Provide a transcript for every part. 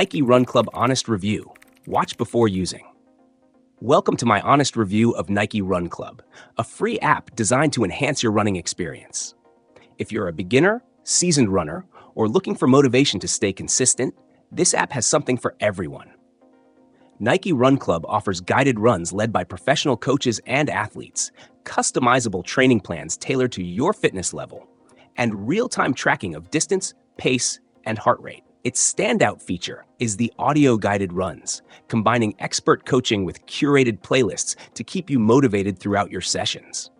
Nike Run Club Honest Review. Watch before using. Welcome to my honest review of Nike Run Club, a free app designed to enhance your running experience. If you're a beginner, seasoned runner, or looking for motivation to stay consistent, this app has something for everyone. Nike Run Club offers guided runs led by professional coaches and athletes, customizable training plans tailored to your fitness level, and real-time tracking of distance, pace, and heart rate. Its standout feature is the audio-guided runs, combining expert coaching with curated playlists to keep you motivated throughout your sessions.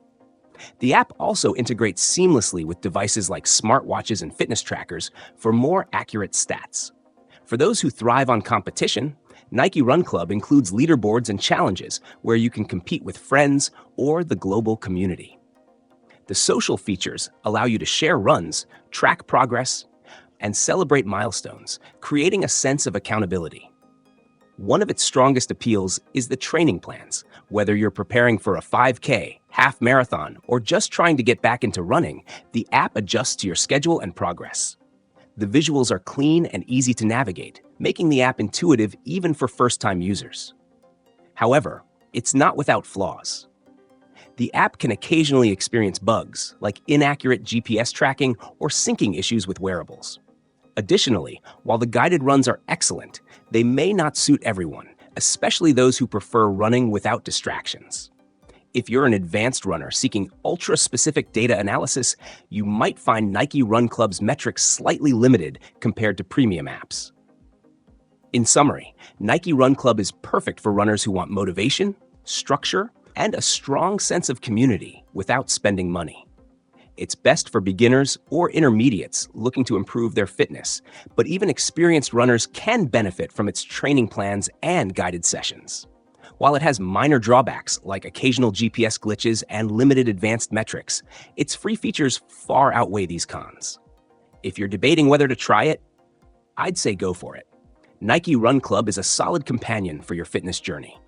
The app also integrates seamlessly with devices like smartwatches and fitness trackers for more accurate stats. For those who thrive on competition, Nike Run Club includes leaderboards and challenges where you can compete with friends or the global community. The social features allow you to share runs, track progress, and celebrate milestones, creating a sense of accountability. One of its strongest appeals is the training plans. Whether you're preparing for a 5K, half marathon, or just trying to get back into running, the app adjusts to your schedule and progress. The visuals are clean and easy to navigate, making the app intuitive even for first-time users. However, it's not without flaws. The app can occasionally experience bugs, like inaccurate GPS tracking or syncing issues with wearables. Additionally, while the guided runs are excellent, they may not suit everyone, especially those who prefer running without distractions. If you're an advanced runner seeking ultra-specific data analysis, you might find Nike Run Club's metrics slightly limited compared to premium apps. In summary, Nike Run Club is perfect for runners who want motivation, structure, and a strong sense of community without spending money. It's best for beginners or intermediates looking to improve their fitness, but even experienced runners can benefit from its training plans and guided sessions. While it has minor drawbacks like occasional GPS glitches and limited advanced metrics, its free features far outweigh these cons. If you're debating whether to try it, I'd say go for it. Nike Run Club is a solid companion for your fitness journey.